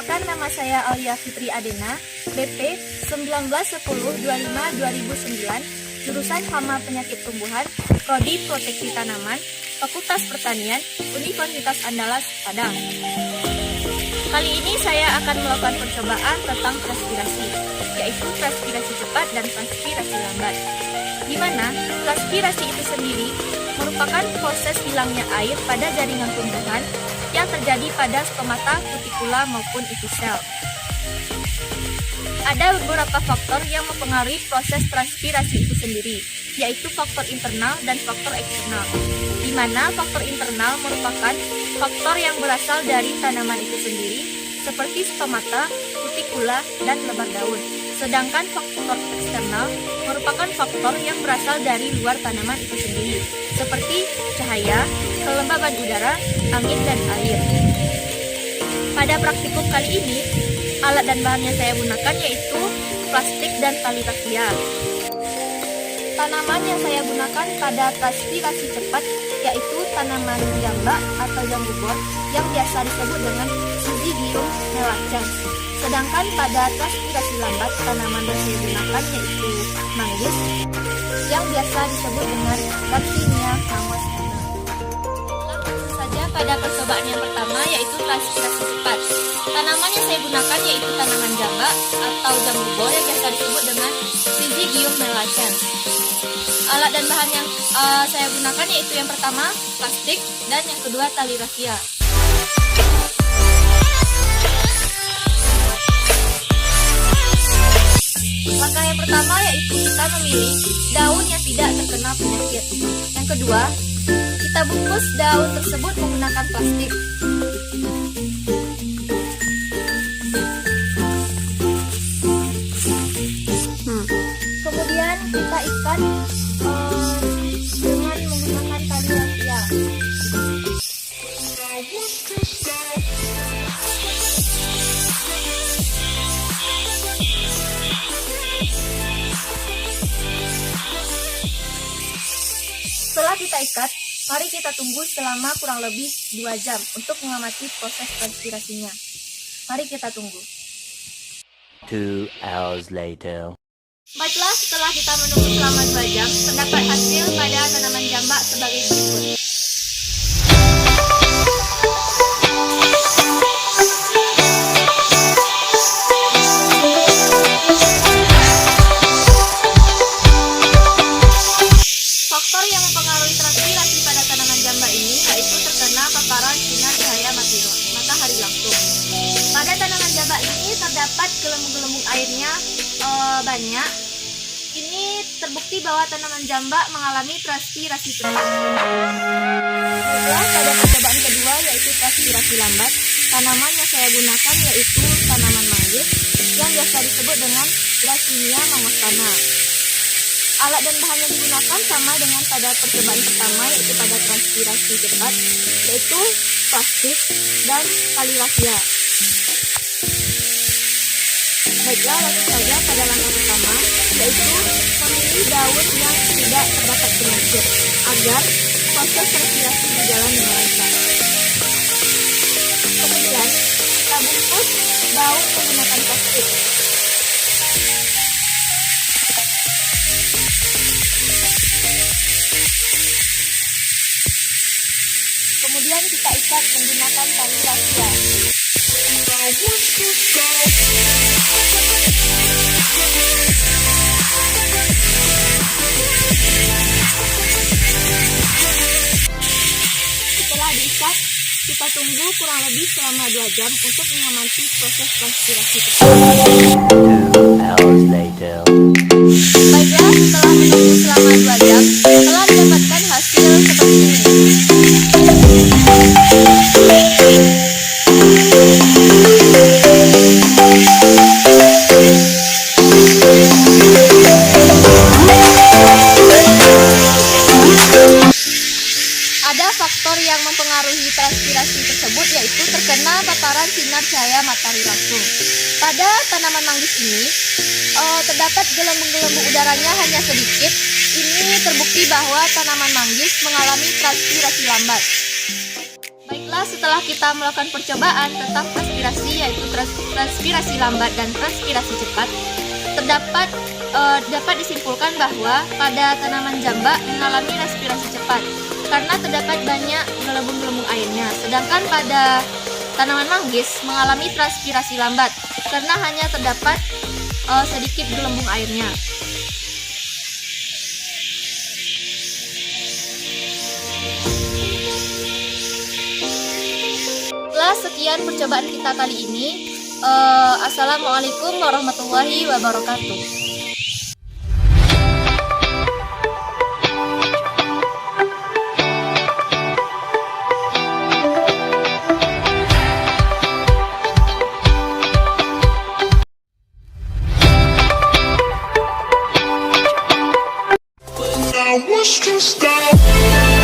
Perkenalkan, nama saya Alia Fitri Adena, BP 191025-2009, jurusan Hama Penyakit Tumbuhan, Prodi Proteksi Tanaman, Fakultas Pertanian, Universitas Andalas, Padang. Kali ini saya akan melakukan percobaan tentang transpirasi, yaitu transpirasi cepat dan transpirasi lambat. Di mana transpirasi itu sendiri merupakan proses hilangnya air pada jaringan tumbuhan yang terjadi pada stomata, cuticula maupun epithel. Ada beberapa faktor yang mempengaruhi proses transpirasi itu sendiri, yaitu faktor internal dan faktor eksternal. Di mana faktor internal merupakan faktor yang berasal dari tanaman itu sendiri, seperti stomata, cuticula, dan lebar daun. Sedangkan faktor eksternal merupakan faktor yang berasal dari luar tanaman itu sendiri, seperti cahaya, kelembaban udara, angin, dan air. Pada praktikum kali ini, alat dan bahan yang saya gunakan yaitu plastik dan tali rafia. Tanaman yang saya gunakan pada transpirasi cepat yaitu tanaman jambak atau jambu bor yang biasa disebut dengan Syzygium melacans. Sedangkan pada transpirasi lambat, tanaman yang saya gunakan yaitu manggis yang biasa disebut dengan Garcinia ramosa. Langsung saja pada percobaan yang pertama yaitu transpirasi cepat. Tanaman yang saya gunakan yaitu tanaman jambak atau jambu bor yang biasa disebut dengan Syzygium melacans. Alat dan bahan yang saya gunakan yaitu yang pertama plastik dan yang kedua tali rafia. Langkah yang pertama yaitu kita memilih daun yang tidak terkena penyakit. Yang kedua, kita bungkus daun tersebut menggunakan plastik. Kemudian kita ikat dengan menggunakan tali rafia. Setelah kita ikat, mari kita tunggu selama kurang lebih 2 jam untuk mengamati proses transpirasinya. Mari kita tunggu. 2 hours later. Baiklah, setelah kita menunggu selama 2 jam, terdapat hasil pada tanaman jambak sebagai berikut. Faktor yang mempengaruhi transpirasi pada tanaman jambak ini yaitu terkena paparan sinar cahaya matahari langsung. Pada tanaman jambak ini terdapat gelembung-gelembung airnya banyak. Ini terbukti bahwa tanaman jambak mengalami transpirasi cepat. Baiklah, pada percobaan kedua yaitu transpirasi lambat, tanaman yang saya gunakan yaitu tanaman manggis yang biasa disebut dengan Garcinia mangostana. Alat dan bahan yang digunakan sama dengan pada percobaan pertama yaitu pada transpirasi cepat, yaitu plastik dan tali rafia. Baiklah, langsung saja pada langkah pertama yaitu memilih daun yang tidak terdapat penyakit agar proses transpirasi berjalan dengan lancar. Kemudian kita bungkus daun menggunakan plastik. Kemudian kita ikat menggunakan tali rafia. Setelah diikat, kita tunggu kurang lebih selama 2 jam untuk mengamati proses transpirasi tersebut. 2 hours later. Baiklah, setelah menunggu selama 2 jam, telah didapatkan hasil seperti ini. Ada faktor yang mempengaruhi transpirasi tersebut yaitu terkena paparan sinar cahaya matahari langsung. Pada tanaman manggis ini terdapat gelembung-gelembung udaranya hanya sedikit. Ini terbukti bahwa tanaman manggis mengalami transpirasi lambat. Baiklah, setelah kita melakukan percobaan tentang transpirasi, yaitu transpirasi lambat dan transpirasi cepat, dapat disimpulkan bahwa pada tanaman jambak mengalami transpirasi cepat karena terdapat banyak gelembung-gelembung airnya, sedangkan pada tanaman manggis mengalami transpirasi lambat karena hanya terdapat sedikit gelembung airnya. Sekian percobaan kita kali ini. Assalamualaikum warahmatullahi wabarakatuh. I was to stop.